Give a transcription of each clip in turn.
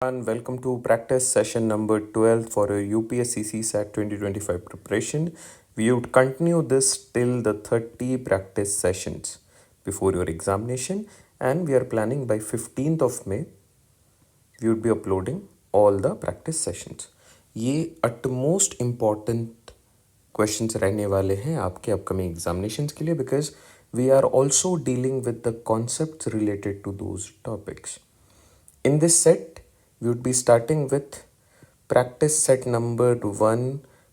And welcome to practice session number 12 for your UPSC CSAT 2025 preparation. We would continue this till the 30 practice sessions before your examination, and we are planning by 15th of May we would be uploading all the practice sessions. ये utmost important questions रहने वाले हैं आपके upcoming examinations के लिए, because we are also dealing with the concepts related to those topics. In this set, we would be starting with practice set number 1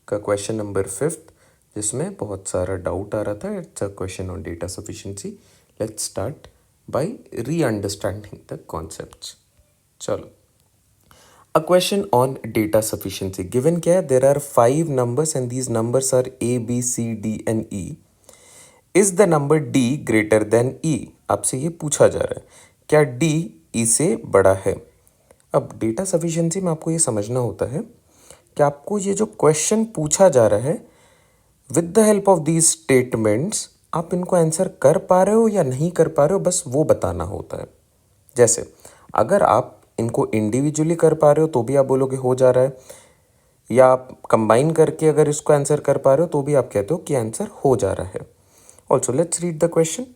का question number 5th, जिसमें बहुत सारा doubt आ रहा था. It's a question on data sufficiency. Let's start by re-understanding the concepts. चलो, a question on data sufficiency. Given क्या है, there are 5 numbers and these numbers are A, B, C, D and E. Is the number D greater than E? आपसे ये पूछा जा रहा है, क्या D E से बड़ा है? अब डेटा सफिशिएंसी में आपको ये समझना होता है कि आपको ये जो क्वेश्चन पूछा जा रहा है, with the help of these statements आप इनको आंसर कर पा रहे हो या नहीं कर पा रहे हो, बस वो बताना होता है. जैसे अगर आप इनको इंडिविजुअली कर पा रहे हो तो भी आप बोलोगे हो जा रहा है, या आप कंबाइन करके अगर इसको आंसर कर पा रहे हो तो भी आप कहते हो कि आंसर हो जा रहा है. Also let's read the question.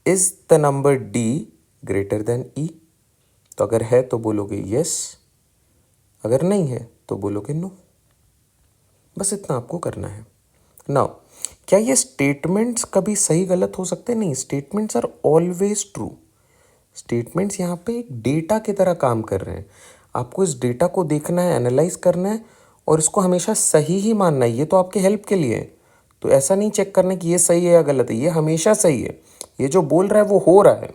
Is the number D greater than E? तो अगर है तो बोलोगे यस, अगर नहीं है तो बोलोगे नो. बस इतना आपको करना है. नाउ, क्या ये स्टेटमेंट्स कभी सही गलत हो सकते हैं? नहीं, statements are always true. Statements यहाँ पे एक डेटा की तरह काम कर रहे हैं. आपको इस डेटा को देखना है, एनालाइज करना है और इसको हमेशा सही ही मानना है. ये तो आपके हेल्प के लिए है. तो ऐसा नहीं चेक करना कि ये सही है या गलत है, ये हमेशा सही है. ये जो बोल रहा है वो हो रहा है.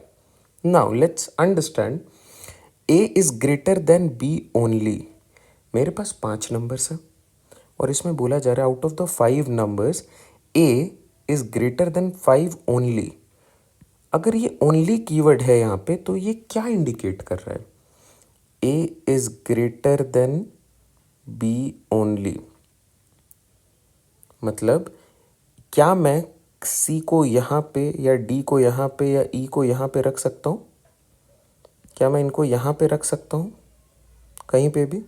Now let's understand. A is greater than B only. मेरे पास 5 नंबर्स हैं और इसमें बोला जा रहा है out of the 5 numbers A is greater then 5 only. अगर ये ओनली कीवर्ड है यहाँ पे तो ये क्या इंडिकेट कर रहा है? A is greater than B only मतलब क्या मैं C को यहाँ पे या D को यहाँ पे या E को यहाँ पे रख सकता हूँ? क्या मैं इनको यहाँ पे रख सकता हूँ? कहीं पे भी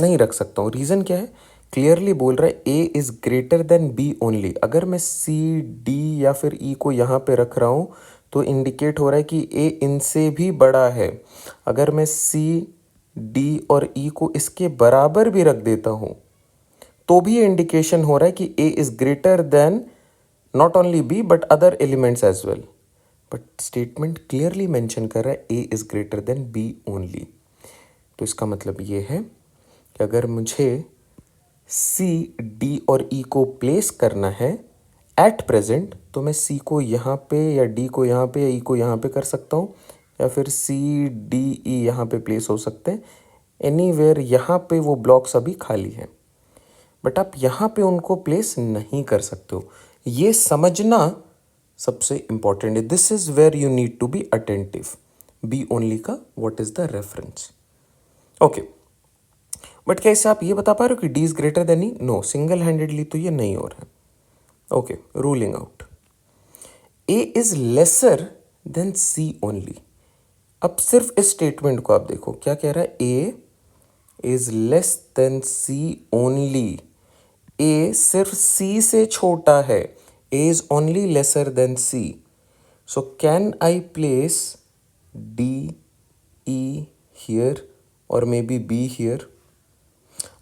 नहीं रख सकता हूँ. रीज़न क्या है? क्लियरली बोल रहा है A is greater than B only. अगर मैं C, D या फिर E को यहाँ पे रख रहा हूँ तो इंडिकेट हो रहा है कि A इनसे भी बड़ा है. अगर मैं C, D और E को इसके बराबर भी रख देता हूँ तो भी ये इंडिकेशन हो रहा है कि A is greater than not only B but other elements as well. But statement clearly mention कर रहा है A is greater than B only. तो इसका मतलब ये है कि अगर मुझे C, D और E को प्लेस करना है एट प्रेजेंट तो मैं C को यहाँ पे या D को यहाँ पे या E को यहाँ पे कर सकता हूँ, या फिर C, D, E यहाँ पे प्लेस हो सकते हैं. एनीवेयर यहाँ पे वो ब्लॉक्स अभी खाली हैं, बट आप यहाँ पे उनको प्लेस नहीं कर सकते हो. ये समझना सबसे इंपॉर्टेंट है. This is where you need to be attentive. B only का what is the reference? Okay, but क्या इससे आप ये बता पा रहे हो कि D is greater than E? No, single handedly तो ये नहीं हो रहा है. Okay, ruling out. A is lesser than C only. अब सिर्फ इस स्टेटमेंट को आप देखो, क्या कह रहा है? A is less than C only. A सिर्फ सी से छोटा है. A is only lesser than C. So can I place D, E here or maybe B here?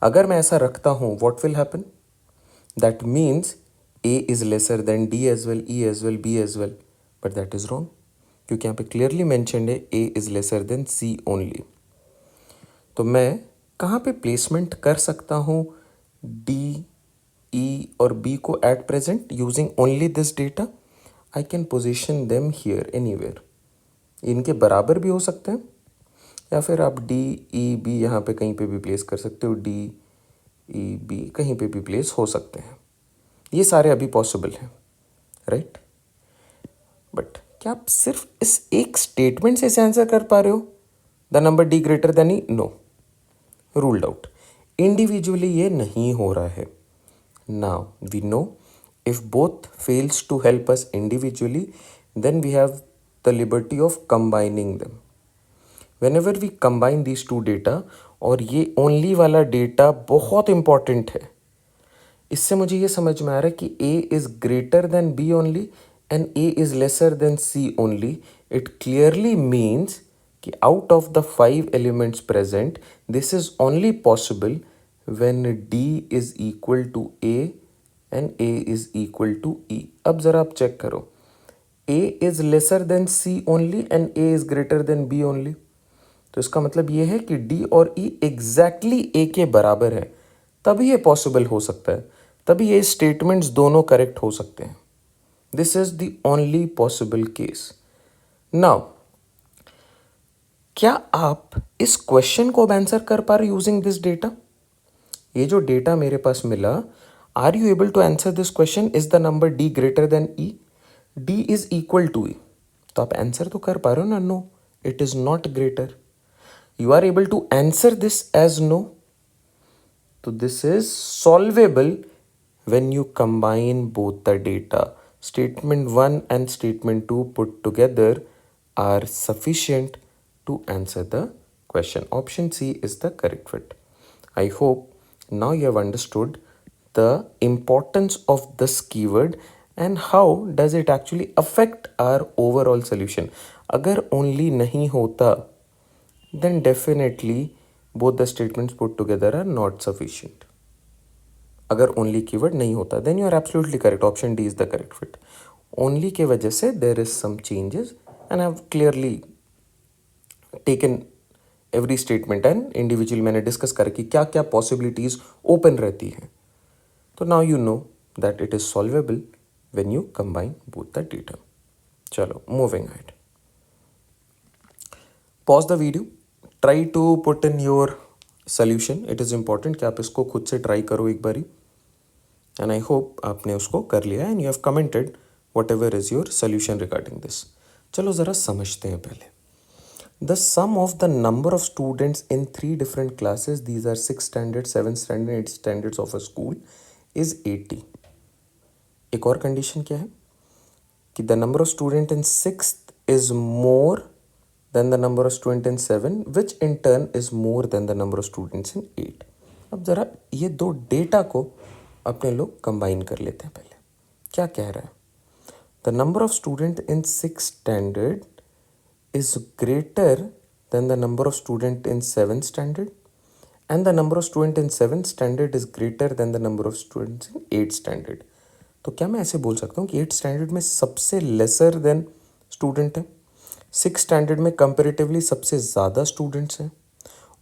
अगर मैं ऐसा रखता हूँ, what will happen? That means A is lesser than D as well, E as well, B as well. But that is wrong. क्योंकि यहाँ पे clearly mentioned है A is lesser than C only. तो मैं कहाँ पे प्लेसमेंट कर सकता हूँ D, E और B को at present using only this data? I can position them here anywhere. इनके बराबर भी हो सकते हैं, या फिर आप D, E, B यहाँ पे कहीं पे भी प्लेस कर सकते हो. D, E, B कहीं पे भी प्लेस हो सकते हैं. ये सारे अभी पॉसिबल हैं, राइट? बट क्या आप सिर्फ इस एक स्टेटमेंट से इसे आंसर कर पा रहे हो? The number D greater than E? No, ruled out. Individually ये नहीं हो रहा है. Now we know if both fails to help us individually, then we have the liberty of combining them. whenever we combine these two data, और ये only वाला data बहुत important है, इससे मुझे ये समझ में आ रहा है कि A is greater than B only and A is lesser than C only. It clearly means कि out of the 5 elements present, this is only possible when D is equal to A and A is equal to E. अब ज़रा आप check करो, A is lesser than C only and A is greater than B only. तो इसका मतलब ये है कि D और E एग्जैक्टली A के बराबर है, तभी ये पॉसिबल हो सकता है, तभी ये स्टेटमेंट्स दोनों करेक्ट हो सकते हैं. This is the only possible case. Now क्या आप इस क्वेश्चन को अब आंसर कर पा रहे यूजिंग दिस डेटा? ये जो डेटा मेरे पास मिला, are you able to answer this question? Is the number D greater than E? D is equal to E, तो आप आंसर तो कर पा रहे हो ना? No, it is not greater. You are able to answer this as no. तो this is solvable when you combine both the data. Statement 1 and statement 2 put together are sufficient to answer the question. Option C is the correct fit. I hope now you have understood the importance of this keyword and how does it actually affect our overall solution. अगर only नहीं होता, then definitely both the statements put together are not sufficient. अगर only keyword नहीं होता, then you are absolutely correct. Option D is the correct fit. Only के वजह से there is some changes and have clearly taken every statement and individual मैंने discuss कर कि क्या क्या पॉसिबिलिटीज ओपन रहती हैं. तो now you know that it is solvable when you combine both the data. चलो moving ahead. Pause the video, try to put in your solution. It is important कि आप इसको खुद से ट्राई करो एक बारी. एंड आई होप आपने उसको कर लिया and you have commented whatever is your solution regarding this. चलो ज़रा समझते हैं पहले. The sum of the number of students in 3 different classes, these are 6 standard, 7 standard, 8 standards of a school, is 80. एक और कंडीशन क्या है कि the number of student in 6th is more than the number of students in 7, which in turn is more than the number of students in 8. अब ज़रा ये दो data को अपने लोग कंबाइन कर लेते हैं. पहले क्या कह रहा है? The number of student in 6 standard is greater then the number of student in 7 standard and the number of student in 7 standard is greater then the number of students in 8 standard. तो क्या मैं ऐसे बोल सकता हूँ कि 8 standard में सबसे लेसर देन स्टूडेंट है, 6 स्टैंडर्ड में कंपेरेटिवली सबसे ज़्यादा स्टूडेंट्स हैं.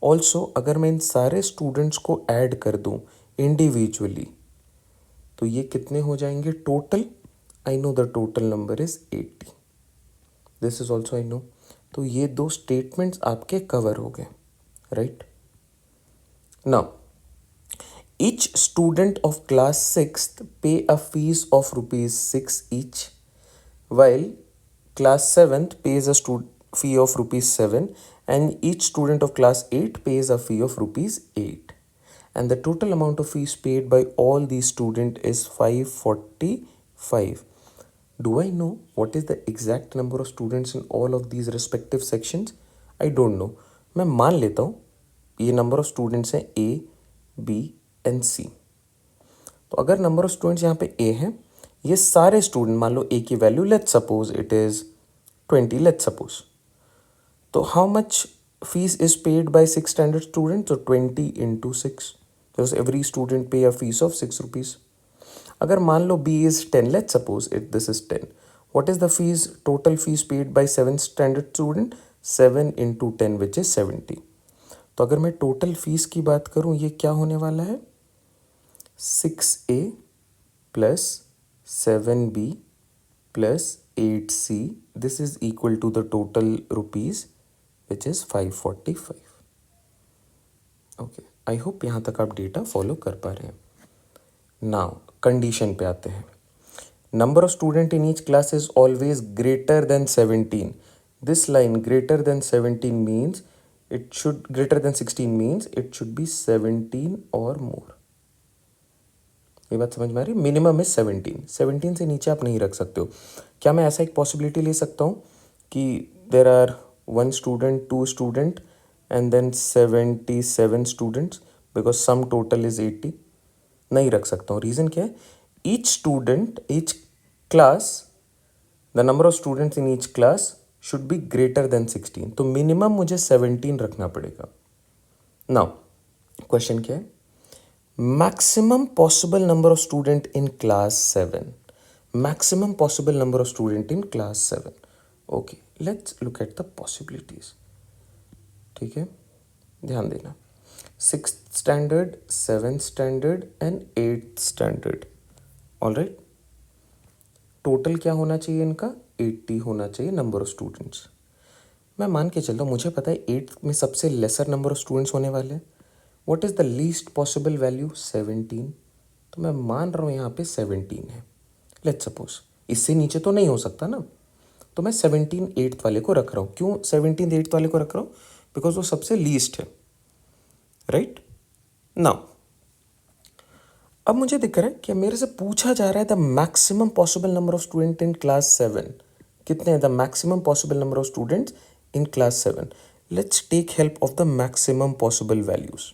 ऑल्सो अगर मैं इन सारे स्टूडेंट्स को ऐड कर दूं इंडिविजुअली, तो ये कितने हो जाएंगे total? I know the total number is 80. This is also I know. तो ये दो स्टेटमेंट्स आपके कवर हो गए, right? Now each student of class 6th पे a fees of ₹6 each, while class 7th pays a fee of ₹7 and each student of class 8 pays a fee of ₹8, and the total amount of fees paid by all these students is 545. Do I know what is the exact number of students in all of these respective sections? I don't know. मैं मान लेता हूँ ये number of students हैं A, B and C. तो अगर number of students यहाँ पे A है, ये सारे स्टूडेंट, मान लो A की value let's suppose it is 20, let's suppose. तो how much fees is paid by 6 standard student? तो 20 into 6, because every student pay a fees of ₹6. अगर मान लो B is 10, let's suppose this is 10. What is the fees, total fees paid by 7 standard student? 7 into 10 which is 70. तो अगर मैं total fees की बात करूं, ये क्या होने वाला है? 6A plus 7B plus 8C. This is equal to the total rupees which is 545. Okay, I hope यहाँ तक आप डेटा फॉलो कर पा रहे हैं. नाउ कंडीशन पे आते हैं. Number of student in each class is always greater than 17. This line greater than 17 means it should, greater than 16 means it should be 17 or more. ये बात समझ में आ रही है? मिनिमम इज 17 से नीचे आप नहीं रख सकते हो. क्या मैं ऐसा एक पॉसिबिलिटी ले सकता हूँ कि there are 1 student, 2 student, and then 77 students because sum total is 80. नहीं रख सकता हूँ. रीज़न क्या है? Each student, each class, the number of students in each class should be greater than 16. तो मिनिमम मुझे 17 रखना पड़ेगा. नाउ क्वेश्चन क्या है? Maximum possible number of student in class 7. Maximum possible number of student in class 7. Okay, let's look at the possibilities. ठीक है, ध्यान देना. 6th standard, 7th standard and 8th standard. Alright, total क्या होना चाहिए इनका? 80 होना चाहिए नंबर ऑफ स्टूडेंट्स. मैं मान के चल रहा हूँ, मुझे पता है 8th में सबसे लेसर नंबर ऑफ स्टूडेंट्स होने वाले हैं. What is the least possible value? 17. तो मैं मान रहा हूँ यहाँ पे 17 है. लेट्स सपोज इससे नीचे तो नहीं हो सकता ना, तो मैं 17 8th वाले को रख रहा हूँ. क्यों 17 8th वाले को रख रहा हूँ? बिकॉज वो सबसे लीस्ट है. राइट नाउ अब मुझे दिख रहा है कि मेरे से पूछा जा रहा है the maximum possible number of student in class 7. कितने हैं the maximum possible number of students in class 7? Let's take help of the maximum possible values.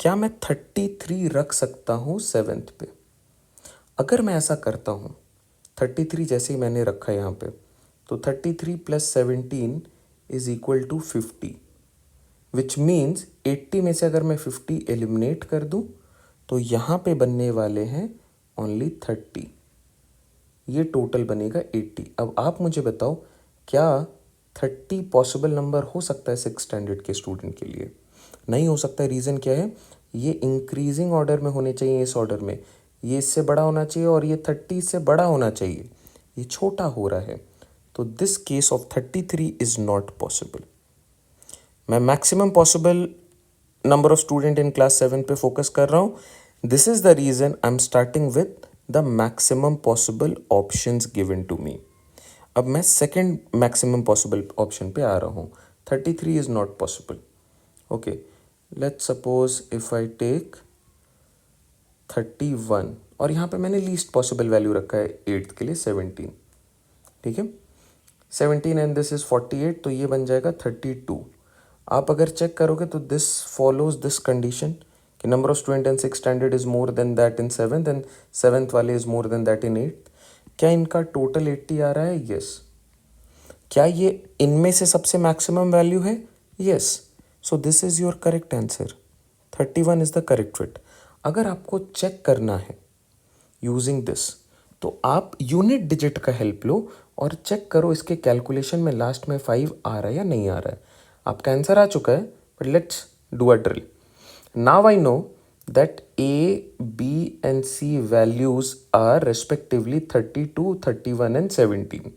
क्या मैं 33 रख सकता हूँ 7th पे? अगर मैं ऐसा करता हूँ, 33 जैसे ही मैंने रखा यहाँ पे, तो 33 plus 17 is equal to 50, which means 80 में से अगर मैं 50 एलिमिनेट कर दूँ तो यहाँ पे बनने वाले हैं ओनली 30. ये टोटल बनेगा 80. अब आप मुझे बताओ, क्या 30 पॉसिबल नंबर हो सकता है 6th स्टैंडर्ड के स्टूडेंट के लिए? नहीं हो सकता. रीज़न क्या है? ये इंक्रीजिंग ऑर्डर में होने चाहिए. इस ऑर्डर में ये इससे बड़ा होना चाहिए और ये 30 से बड़ा होना चाहिए. ये छोटा हो रहा है, तो this case of 33 is not possible. मैं maximum possible number of student in class 7 पे फोकस कर रहा हूँ. This is the reason I am starting with the maximum possible options given to me. अब मैं सेकेंड मैक्सिमम पॉसिबल ऑप्शन पे आ रहा हूँ. 33 is not possible. Okay, let's suppose if I take 31 और यहाँ पे मैंने लीस्ट पॉसिबल वैल्यू रखा है 8th के लिए 17. ठीक है, 17 एंड दिस इज 48, तो ये बन जाएगा 32. आप अगर चेक करोगे तो दिस फॉलोज दिस कंडीशन कि number of student in 6th standard is more than that in 7th and 7th वाले is more than that in 8th. क्या इनका टोटल 80 आ रहा है? यस. क्या ये इनमें से सबसे मैक्सिमम वैल्यू है? Yes. So this is your correct answer. 31 is the correct fit. अगर आपको चेक करना है यूजिंग दिस, तो आप यूनिट डिजिट का हेल्प लो और चेक करो इसके कैलकुलेशन में लास्ट में 5 आ रहा है या नहीं आ रहा है. आपका आंसर आ चुका है, but let's do a drill. Now I know that A, B and C values are respectively 32, 31 and 17.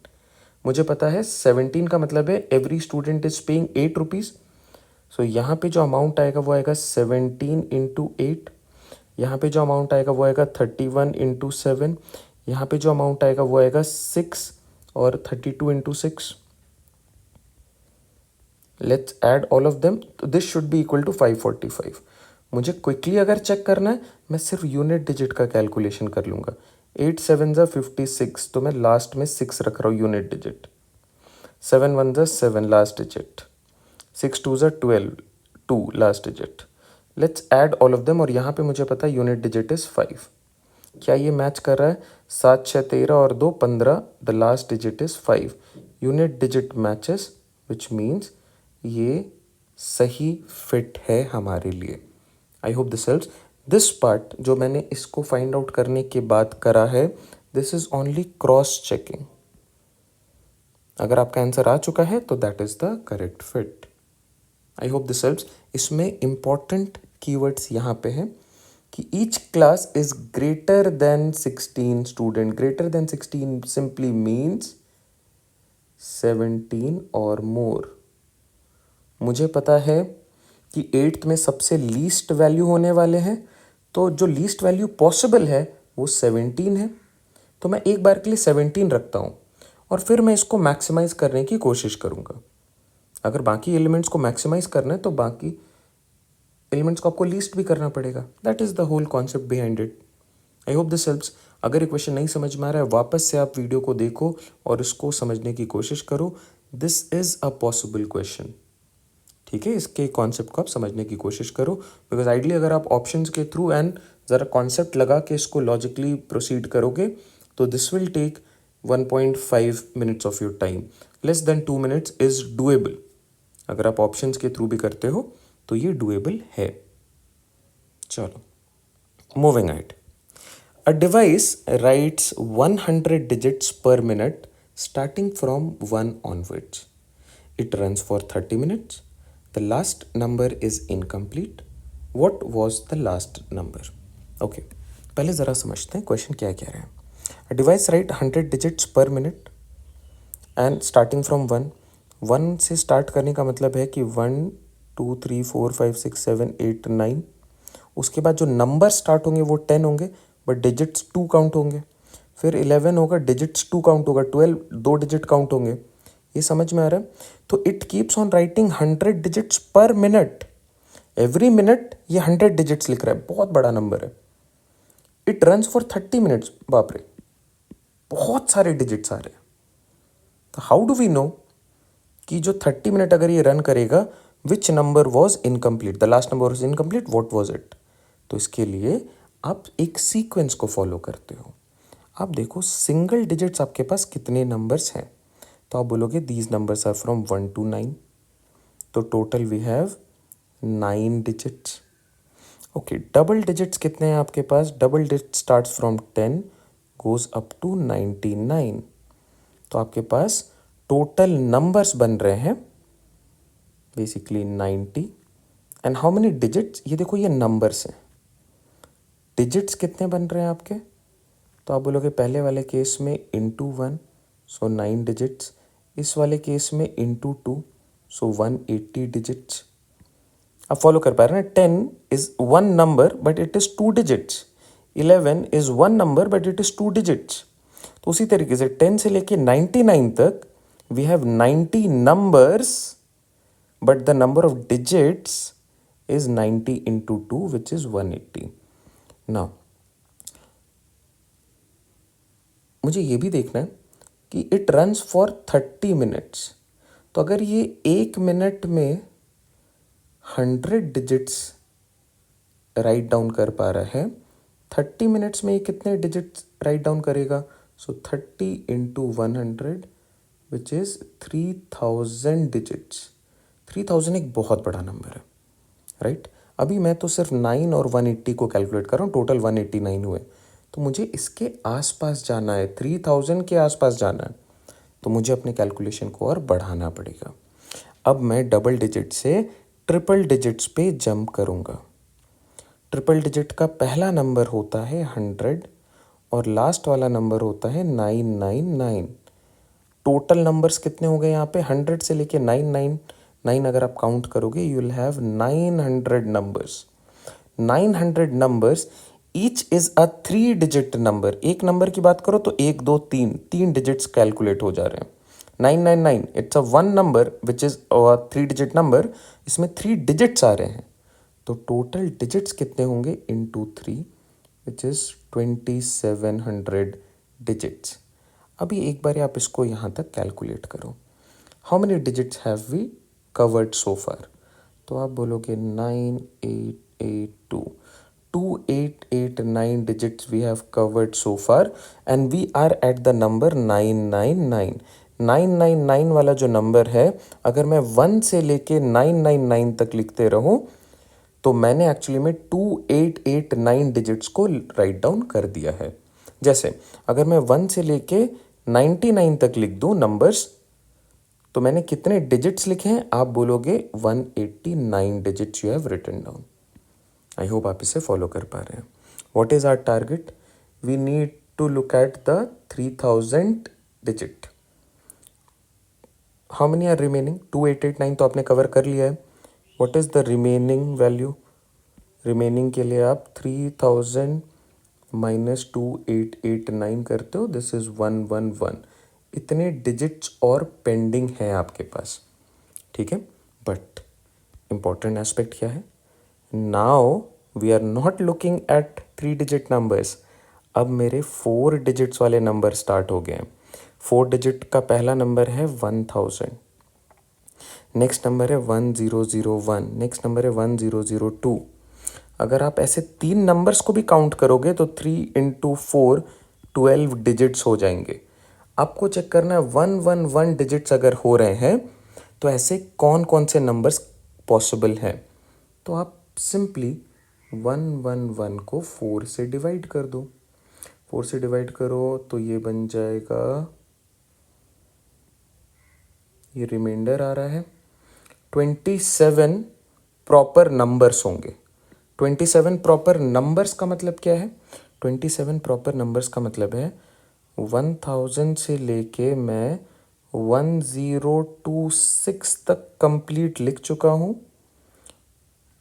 मुझे पता है 17 का मतलब है every student is paying 8 rupees. So यहाँ पे जो अमाउंट आएगा वो आएगा 17 इंटू 8. यहाँ पे जो अमाउंट आएगा वो आएगा 31 इंटू 7. यहाँ पे जो अमाउंट आएगा वो आएगा 6 और 32 into 6. Let's add all of them. तो this should be equal to 545. मुझे क्विकली अगर चेक करना है, मैं सिर्फ यूनिट डिजिट का कैलकुलेशन कर लूँगा. 8 7 ज़ा 56, तो मैं लास्ट में 6 रख रहा हूँ यूनिट डिजिट. 7 1 ज़ा 7 लास्ट डिजिट. 6 2 ज़ा 12 2 last digit. Let's add all of them और यहाँ पे मुझे पता है यूनिट डिजिट इज़ 5. क्या ये मैच कर रहा है? 7 6 13 और 2 15. The last digit is 5. Unit digit matches, which means ये सही फिट है हमारे लिए. आई hope this helps. This part जो मैंने इसको फाइंड आउट करने के बाद करा है, this is only cross checking. अगर आपका आंसर आ चुका है तो that is the correct fit. I hope this helps. इसमें इंपॉर्टेंट कीवर्ड्स यहाँ पे हैं कि each class is greater then 16 student. Greater than 16 simply means 17 और मोर. मुझे पता है कि 8th में सबसे लीस्ट वैल्यू होने वाले हैं, तो जो लीस्ट वैल्यू पॉसिबल है वो 17 है. तो मैं एक बार के लिए 17 रखता हूँ और फिर मैं इसको मैक्सिमाइज करने की कोशिश करूँगा. अगर बाकी एलिमेंट्स को मैक्सिमाइज करना है तो बाकी एलिमेंट्स को आपको लीस्ट भी करना पड़ेगा. That is the whole concept behind it. I hope this helps. अगर ये क्वेश्चन नहीं समझ में आ रहा है, वापस से आप वीडियो को देखो और इसको समझने की कोशिश करो. This is a possible question. ठीक है, इसके कॉन्सेप्ट को आप समझने की कोशिश करो, बिकॉज आइडली अगर आप ऑप्शंस के थ्रू एंड ज़रा कॉन्सेप्ट लगा के इसको लॉजिकली प्रोसीड करोगे तो this will take 1.5 minutes of your time. Less than 2 minutes is doable. अगर आप ऑप्शंस के थ्रू भी करते हो तो ये डूएबल है। चलो, moving at. A device writes 100 digits per minute starting from 1 onwards. It runs for 30 minutes. The last number is incomplete. What was the last number? Okay, पहले ज़रा समझते हैं क्वेश्चन क्या कह रहे हैं। A device write 100 digits per minute and starting from one. One से start करने का मतलब है कि 1 2 3 4 5 6 7 8 9। उसके बाद जो नंबर स्टार्ट होंगे वो 10 होंगे, बट डिजिट्स 2 काउंट होंगे। फिर 11 होगा, डिजिट्स 2 काउंट होगा। 12 2 डिजिट काउंट होंगे। ये समझ में आ रहा है? तो it keeps on writing 100 digits पर मिनट। एवरी मिनट ये 100 डिजिट्स लिख रहा है, बहुत बड़ा नंबर है। It runs for 30 minutes. बाप रे, बहुत सारे डिजिट्स आ रहे हैं। तो हाउ डू वी नो कि जो 30 मिनट अगर ये रन करेगा, which number was incomplete, the last number was incomplete, what was it? तो इसके लिए आप एक सीक्वेंस को फॉलो करते हो। आप देखो सिंगल डिजिट्स आपके पास कितने नंबर्स हैं, तो आप बोलोगे these numbers are from 1 to 9। तो total we have 9 digits. Okay, double digits कितने हैं आपके पास? Double digit starts from 10 goes up to 99। तो आपके पास टोटल नंबर्स बन रहे हैं basically 90। And how many digits? ये देखो ये नंबर्स हैं। डिजिट्स कितने बन रहे हैं आपके? तो आप बोलोगे पहले वाले केस में इंटू 1, सो 9 डिजिट्स। इस वाले केस में इंटू 2, सो 180 डिजिट्स। आप फॉलो कर पा रहे हैं? 10 is one number but it is 2 digits. 11 is one number but it is 2 digits. तो उसी तरीके से 10 से लेके 99 तक we have 90 numbers, but the number of digits is 90 into 2, which is 180. Now, मुझे ये भी देखना है कि इट रन्स फॉर 30 मिनट्स। तो अगर ये 1 मिनट में 100 डिजिट्स राइट डाउन कर पा रहा है, 30 मिनट्स में ये कितने डिजिट्स राइट डाउन करेगा? सो 30 इंटू 100 विच इज़ 3000 डिजिट्स। 3000 एक बहुत बड़ा नंबर है, राइट? अभी मैं तो सिर्फ 9 और 180 को कैलकुलेट कर रहा हूँ, टोटल 189 हुए। तो मुझे इसके आसपास जाना है, 3000 के आसपास जाना है। तो मुझे अपने कैलकुलेशन को और बढ़ाना पड़ेगा। अब मैं डबल डिजिट से ट्रिपल डिजिट्स पे जंप करूँगा। ट्रिपल डिजिट का पहला नंबर होता है 100 और लास्ट वाला नंबर होता है 999। टोटल नंबर्स कितने हो गए यहाँ पे? 100 से लेके 999 अगर आप काउंट करोगे you will have 900 numbers. 900 numbers, each is a 3 digit number. एक नंबर की बात करो तो 1 2 3 डिजिट्स कैलकुलेट हो जा रहे हैं। 999 it's a one number which is 3 digit number, इसमें 3 डिजिट्स आ रहे हैं। तो टोटल डिजिट्स कितने होंगे? Into 3 which is 2700 digits. अभी एक बार आप इसको यहाँ तक कैलकुलेट करो। How many digits have we covered so far? तो आप बोलोगे 9882, 2889 digits we have covered so far and we are at the number 999। 999 वाला जो नंबर है, अगर मैं 1 से लेके 999 तक लिखते रहूं तो मैंने एक्चुअली में 2889 डिजिट्स को राइट डाउन कर दिया है। जैसे अगर मैं 1 से लेके 99 तक लिख दूं नंबर्स, तो मैंने कितने डिजिट्स लिखे हैं? आप बोलोगे 189 digits you have written down. I hope आप इसे फॉलो कर पा रहे हैं। What is our target? We need to look at the 3000 digit. How many are remaining? 2889 तो आपने कवर कर लिया है। What is the remaining value? Remaining के लिए आप 3000 माइनस 2889 करते हो, दिस इज 111। इतने डिजिट्स और पेंडिंग हैं आपके पास, ठीक है? बट इंपॉर्टेंट एस्पेक्ट क्या है? Now we are not looking at 3 digit numbers. अब मेरे 4 डिजिट्स वाले नंबर स्टार्ट हो गए हैं। 4 डिजिट का पहला नंबर है 1000, नेक्स्ट नंबर है 1001, नेक्स्ट नंबर है 1002। अगर आप ऐसे 3 नंबर्स को भी काउंट करोगे तो 3 इंटू 4 12 डिजिट्स हो जाएंगे। आपको चेक करना है 111 डिजिट्स अगर हो रहे हैं तो ऐसे कौन कौन से नंबर्स पॉसिबल हैं। तो आप सिंपली 111 को 4 से डिवाइड कर दो। 4 से डिवाइड करो तो ये बन जाएगा, ये रिमाइंडर आ रहा है 27 प्रॉपर नंबर्स होंगे। 27 प्रॉपर नंबर्स का मतलब क्या है? 27 प्रॉपर नंबर्स का मतलब है 1000 से लेके मैं 1026 तक कंप्लीट लिख चुका हूँ।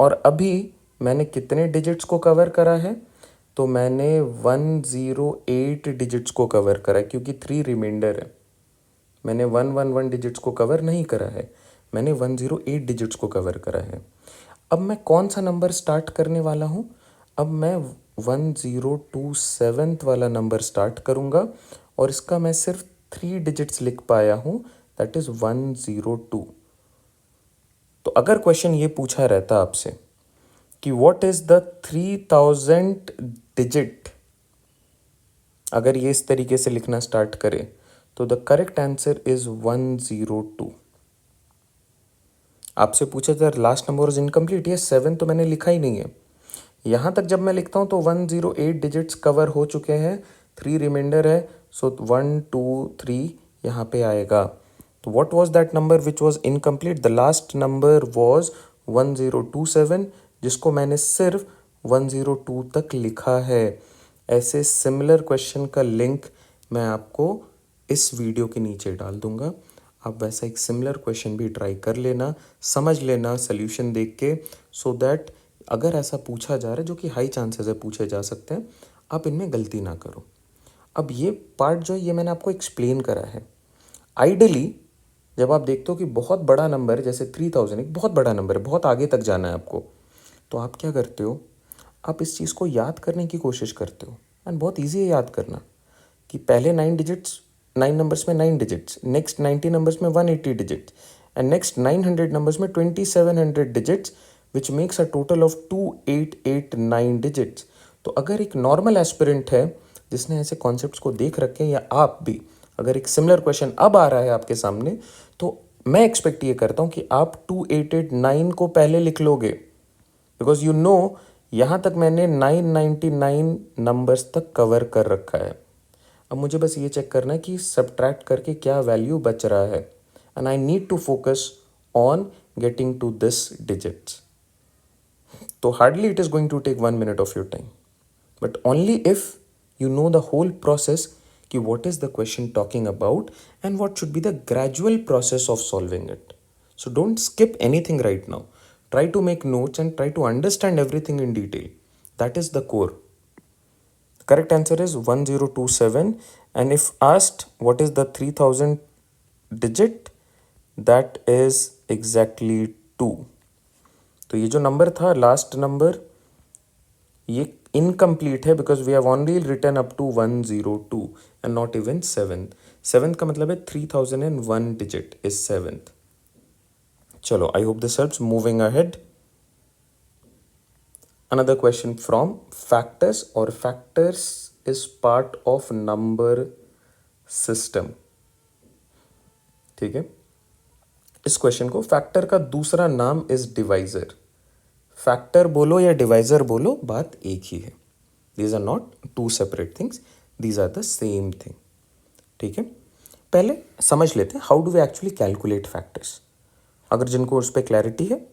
और अभी मैंने कितने डिजिट्स को कवर करा है? तो मैंने 108 डिजिट्स को कवर करा है, क्योंकि 3 रिमाइंडर है। मैंने 111 डिजिट्स को कवर नहीं करा है, मैंने 108 डिजिट्स को कवर करा है। अब मैं कौन सा नंबर स्टार्ट करने वाला हूँ? अब मैं 1027 वाला नंबर स्टार्ट करूँगा और इसका मैं सिर्फ 3 डिजिट्स लिख पाया हूँ, दैट इज़ 102। तो अगर क्वेश्चन ये पूछा रहता आपसे कि व्हाट इज़ द 3000 डिजिट, अगर ये इस तरीके से लिखना स्टार्ट करे तो द करेक्ट आंसर इज 102। आपसे पूछा था लास्ट नंबर इज इनकम्प्लीट, ये 7 तो मैंने लिखा ही नहीं है। यहाँ तक जब मैं लिखता हूँ तो 108 डिजिट्स कवर हो चुके हैं, 3 रिमाइंडर है, सो 1 2 3 यहाँ पे आएगा। तो what was that number which was incomplete? The last number was 1027, जिसको मैंने सिर्फ 102 तक लिखा है। ऐसे सिमिलर क्वेश्चन का लिंक मैं आपको इस वीडियो के नीचे डाल दूंगा। आप वैसा एक सिमिलर क्वेश्चन भी ट्राई कर लेना, समझ लेना सॉल्यूशन देख के, सो दैट अगर ऐसा पूछा जा रहा है, जो कि हाई चांसेस है पूछे जा सकते हैं, आप इनमें गलती ना करो। अब ये पार्ट जो है ये मैंने आपको एक्सप्लेन करा है। आइडियली जब आप देखते हो कि बहुत बड़ा नंबर जैसे 3000 एक बहुत बड़ा नंबर है, बहुत आगे तक जाना है आपको, तो आप क्या करते हो? आप इस चीज़ को याद करने की कोशिश करते हो। एंड बहुत ईजी है याद करना कि पहले 9 डिजिट्स, 9 नंबर्स में 9 डिजिट्स, नेक्स्ट 90 नंबर्स में 180 डिजिट्स, एंड नेक्स्ट 900 नंबर्स में 2700 digits, which makes a total of 2889 digits. तो अगर एक नॉर्मल एस्पिरेंट है जिसने ऐसे कॉन्सेप्ट्स को देख रखे हैं, या आप भी अगर एक सिमिलर क्वेश्चन अब आ रहा है आपके सामने, तो मैं एक्सपेक्ट ये करता हूँ कि आप 2889 को पहले लिख लोगे, बिकॉज यू नो यहाँ तक मैंने 999 नंबर्स तक कवर कर रखा है। अब मुझे बस ये चेक करना है कि सब्ट्रैक्ट करके क्या वैल्यू बच रहा है, and I need to focus on getting to this digits. तो hardly it is going to take 1 minute of your time, but only if you know the whole process कि what is the question talking about and what should be the gradual process of solving it. So don't skip anything right now. Try to make notes and try to understand everything in detail. That is the core. Correct answer is 1027, and if asked what is the 3000 digit, that is exactly 2. तो ये जो number था last number, ये incomplete है because we have only written up to 102 and not even 7th। 7th का मतलब है 3001 digit is 7th। चलो, आई hope this helps. Moving ahead, another question from factors, और factors is part of number system। ठीक है, इस question को factor का दूसरा नाम इज डिवाइजर। फैक्टर बोलो या डिवाइजर बोलो, बात एक ही है। These are not two separate things, these are the same thing. ठीक है, पहले समझ लेते हैं how do we actually calculate factors. अगर जिनको उस पर क्लैरिटी है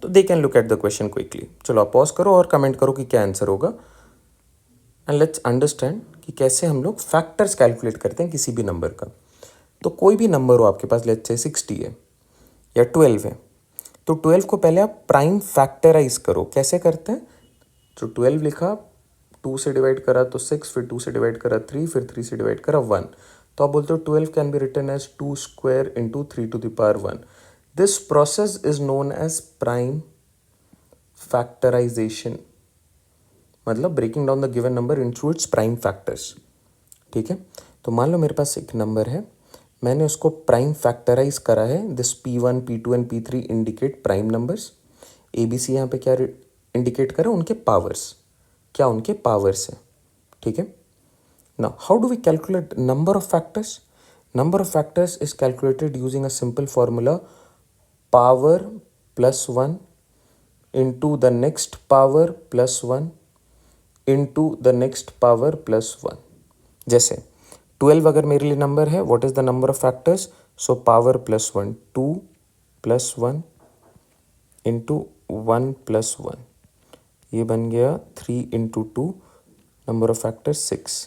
तो they can look at the question quickly. चलो, आप पॉज करो और कमेंट करो कि क्या आंसर होगा, एंड लेट्स अंडरस्टैंड कि कैसे हम लोग फैक्टर्स कैलकुलेट करते हैं किसी भी नंबर का। तो कोई भी नंबर हो आपके पास, लेट्स से 60 है या 12 है, तो 12 को पहले आप प्राइम फैक्टराइज करो। कैसे करते हैं? जो 12 लिखा, 2 से डिवाइड करा तो 6, फिर 2 से डिवाइड करा 3, फिर 3 से डिवाइड करा 1, तो आप बोलते हो 12 can be written as 2 square into 3 to the power 1। This process is known as prime factorisation, मतलब breaking down the given number into its prime factors. ठीक है, तो मान लो मेरे पास एक नंबर है, मैंने उसको प्राइम फैक्टराइज करा है. This P1 P2 and P3 indicate prime numbers. ABC यहाँ पे क्या इंडिकेट करें? उनके पावर्स. क्या उनके पावर्स हैं? ठीक है. Now, how do we calculate number of factors? Number of factors is calculated using a simple formula: power plus 1 into the next power plus 1 into the next power plus 1. जैसे 12 अगर मेरे लिए number है, what is the number of factors? So power plus 1, 2 plus 1 into 1 plus 1. ये बन गया 3 into 2, number of factors 6.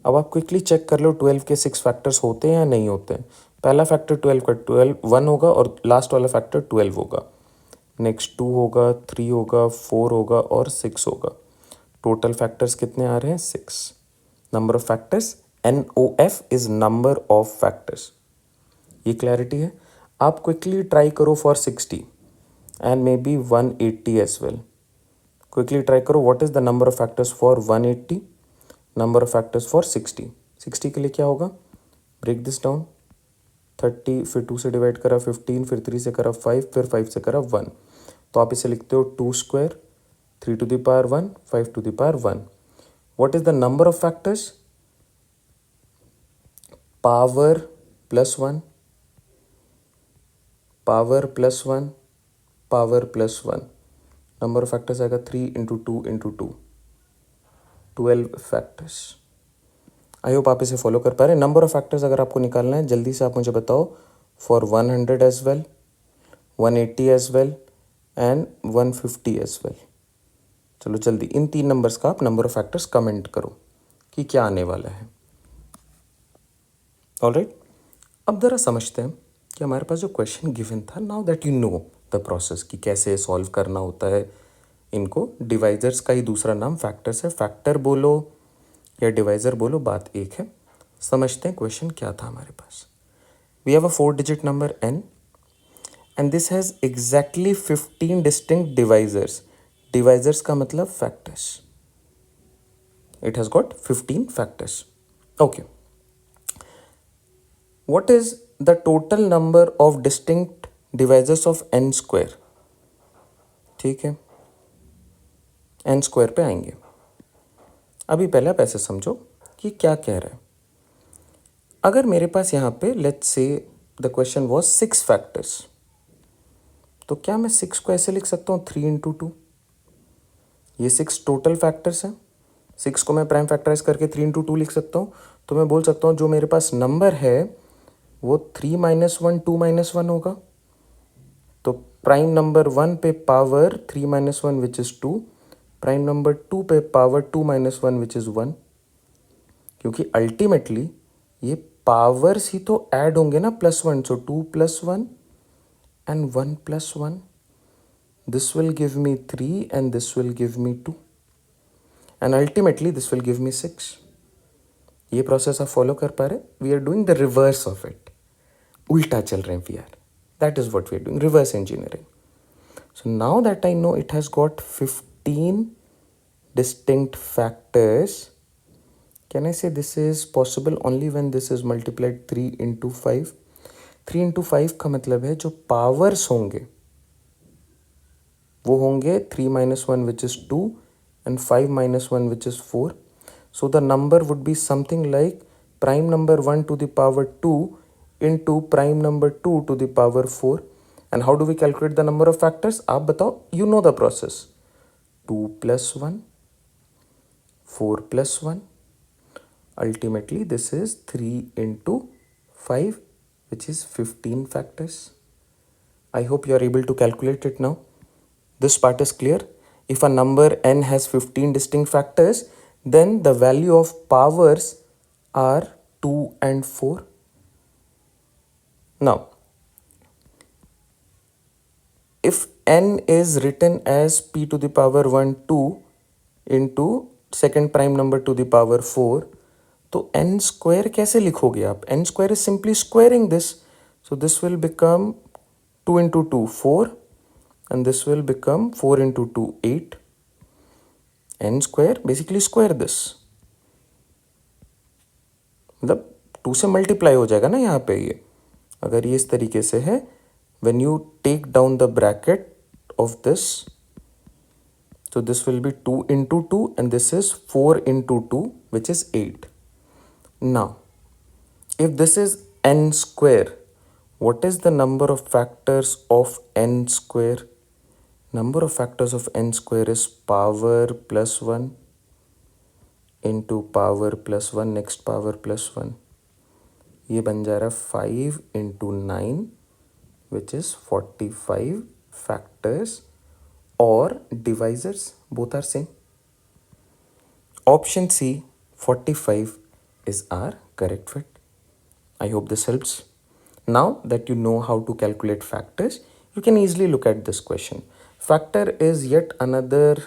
अब आप क्विकली चेक कर लो 12 के 6 फैक्टर्स होते हैं या नहीं होते हैं. पहला फैक्टर 12 का 1 होगा और लास्ट वाला फैक्टर 12 होगा. नेक्स्ट 2 होगा, 3 होगा, 4 होगा और 6 होगा. टोटल फैक्टर्स कितने आ रहे हैं? 6. Number of factors, NOF is number of factors. ये क्लैरिटी है. आप क्विकली ट्राई करो for 60 and maybe 180 as well. Quickly try करो what is the number of factors for 180, number of factors for 60. 60 के लिए क्या होगा? Break this down. 30 फिर 2 से डिवाइड करा 15, फिर 3 से करा 5, फिर 5 से करा 1. तो आप इसे लिखते हो 2 square 3 to the power 1 5 to the power 1. What is the number of factors? Power plus 1, power plus 1, power plus 1. Number of factors आएगा 3 into 2 into 2, 12 factors. I hope आप इसे फॉलो कर पा रहे हैं. नंबर ऑफ फैक्टर्स अगर आपको निकालना है जल्दी से आप मुझे बताओ for 100 as well, 180 as well and 150 as well. चलो जल्दी इन 3 नंबर्स का आप नंबर ऑफ फैक्टर्स कमेंट करो कि क्या आने वाला है. ऑलराइट, अब ज़रा समझते हैं कि हमारे पास जो क्वेश्चन गिवन था, now that you know the process कि कैसे सॉल्व करना होता है इनको. डिवाइजर्स का ही दूसरा नाम फैक्टर्स है. फैक्टर बोलो या डिवाइजर बोलो, बात एक है. समझते हैं क्वेश्चन क्या था हमारे पास. We have a 4 digit number n and this has exactly 15 distinct divisors. Divisors का मतलब factors. It has got 15 factors. Okay, what is the total number of distinct divisors of n square? ठीक है, n square पे आएंगे. अभी पहले आप ऐसे समझो कि क्या कह रहा है. अगर मेरे पास यहाँ पे let's say the question was 6 factors, तो क्या मैं 6 को ऐसे लिख सकता हूँ 3 इंटू 2. ये 6 टोटल फैक्टर्स हैं. 6 को मैं प्राइम फैक्टराइज करके 3 इंटू 2 लिख सकता हूँ. तो मैं बोल सकता हूँ जो मेरे पास नंबर है वो 3 माइनस 1 2 माइनस 1 होगा. तो प्राइम नंबर 1 पे power 3 minus 1 which is 2, prime number 2 पे पावर 2 माइनस 1 विच इज़ 1. क्योंकि अल्टीमेटली ये पावर्स ही तो ऐड होंगे ना, plus 1. So 2 plus 1 and 1 plus 1. This will give me 3 and this will give me 2 and ultimately this will give me 6. ये process आप follow कर पा रहे? We are doing the reverse of it. उल्टा चल रहे हैं we are. That is what we are doing, reverse engineering. So now that I know it has got 15 distinct factors, can I say this is possible only when this is multiplied 3 into 5? 3 into 5 का मतलब है जो powers होंगे वो होंगे 3 minus 1 which is 2 and 5 minus 1 which is 4. So the number would be something like prime number 1 to the power 2 into prime number 2 to the power 4. And how do we calculate the number of factors? आप बताओ, you know the process. 2 plus 1, 4 plus 1. Ultimately, this is 3 into 5, which is 15 factors. I hope you are able to calculate it now. This part is clear. If a number n has 15 distinct factors, then the value of powers are 2 and 4. Now, if n is written as p to the power 1 2 into second prime number to the power 4, तो n square कैसे लिखोगे आप? n square is simply squaring this. So this will become 2 into 2 4 and this will become 4 into 2 8. n square basically square this. मतलब 2 से multiply हो जाएगा ना यहाँ पे ये, अगर ये इस तरीके से है, when you take down the bracket of this, so this will be 2 into 2 and this is 4 into 2 which is 8. Now if this is n square, what is the number of factors of n square? Number of factors of n square is power plus 1 into power plus 1 next power plus 1. ये बन जा रहा है 5 into 9 which is 45 factors, or divisors both are same. Option C 45 is our correct fit. I hope this helps. Now that you know how to calculate factors, you can easily look at this question. Factor is yet another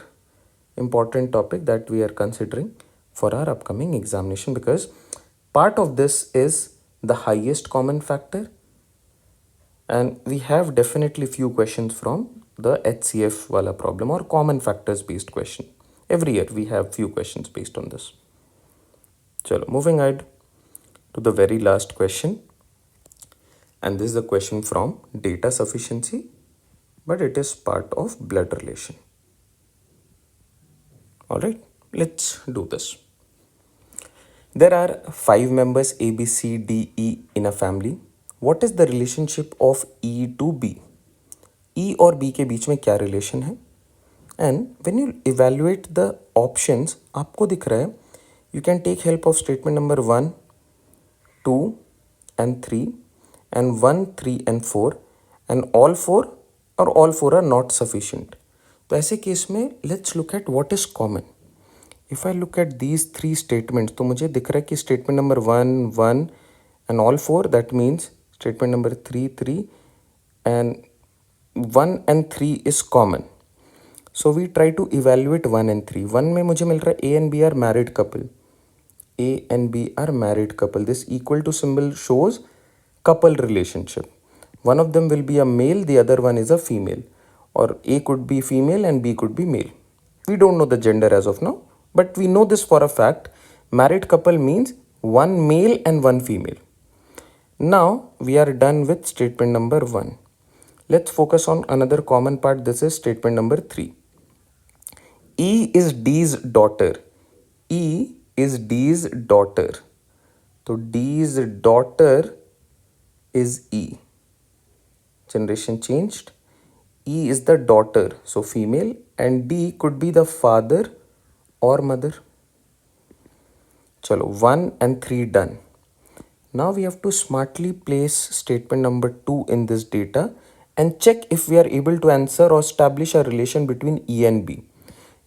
important topic that we are considering for our upcoming examination, because part of this is the highest common factor, and we have definitely few questions from the HCF wala problem or common factors based question. Every year we have few questions based on this. Chalo, moving ahead to the very last question, and this is a question from data sufficiency, but it is part of blood relation. All right, let's do this. There are 5 members A, B, C, D, E in a family. What is the relationship of E to B? E और B के बीच में क्या relation है? And when you evaluate the options, आपको दिख रहा है, you can take help of statement number 1, 2 and 3 and 1, 3 and 4, and all 4 are not sufficient. तो ऐसे केस में let's look at what is common. If I look at these 3 statements, तो मुझे दिख रहा है कि statement number 1, 1 and all 4, that means statement number 3, 3 and 1 and 3 is common. So we try to evaluate 1 and 3. 1 में मुझे मिल रहा है A and B are married couple. A and B are married couple. This equal to symbol shows couple relationship. One of them will be a male, the other one is a female. Or A could be female and B could be male. We don't know the gender as of now, but we know this for a fact. Married couple means one male and one female. Now we are done with statement number 1. Let's focus on another common part. This is statement number 3. E is D's daughter. E is D's daughter. So D's daughter is E. Generation changed. E is the daughter, so female, and D could be the father or mother. Chalo, 1 and 3 done. Now we have to smartly place statement number 2 in this data and check if we are able to answer or establish a relation between E and B.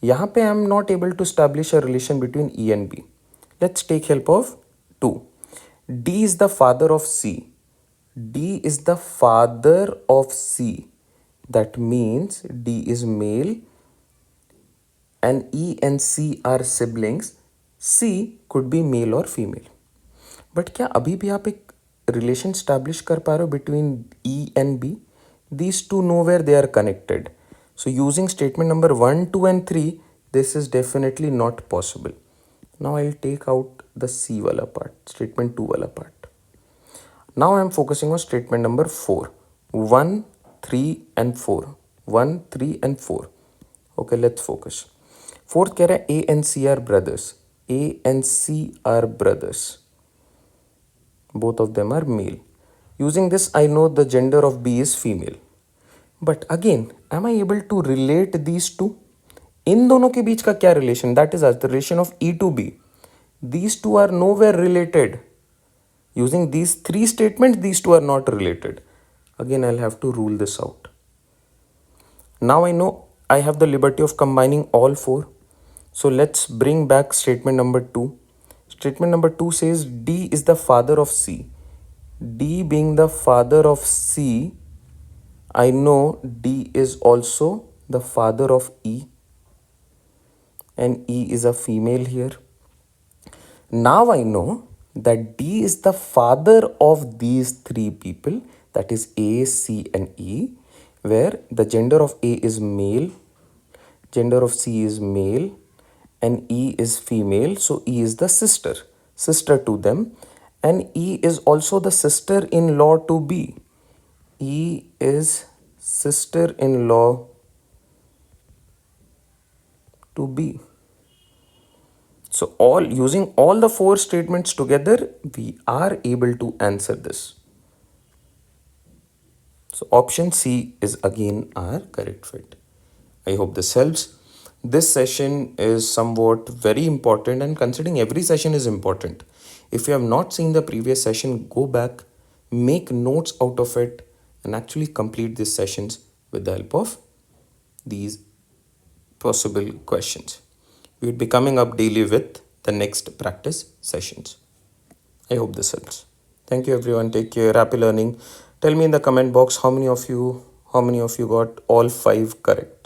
यहाँ पे I am not able to establish a relation between E and B. Let's take help of 2. D is the father of C. D is the father of C. That means D is male and E and C are siblings. C could be male or female. But क्या अभी भी आप एक relation establish कर पा रहे हो between E and B? These two nowhere they are connected. So using statement number 1, 2 and 3, this is definitely not possible. Now I'll take out the C wala part, statement 2 wala part. Now I'm focusing on statement number 4. 1, 3 and 4. 1, 3 and 4. Okay, let's focus. Fourth कह रहा है A and C are brothers. A and C are brothers. Both of them are male. Using this, I know the gender of B is female. But again, am I able to relate these two? इन दोनों के बीच का क्या relation? That is the relation of E to B. These two are nowhere related. Using these 3 statements, these two are not related. Again, I'll have to rule this out. Now I know I have the liberty of combining all 4. So let's bring back statement number 2. Statement number 2 says D is the father of C. D being the father of C, I know D is also the father of E, and E is a female here. Now I know that D is the father of these 3 people, that is A, C and E, where the gender of A is male, gender of C is male, and E is female, so E is the sister to them. And E is also the sister-in-law to B. E is sister-in-law to B. So using all the four statements together, we are able to answer this. So option C is again our correct fit. I hope this helps. This session is somewhat very important, and considering every session is important. If you have not seen the previous session, go back, make notes out of it, and actually complete these sessions with the help of these possible questions. We would be coming up daily with the next practice sessions. I hope this helps. Thank you everyone. Take care. Happy learning. Tell me in the comment box how many of you got all 5 correct.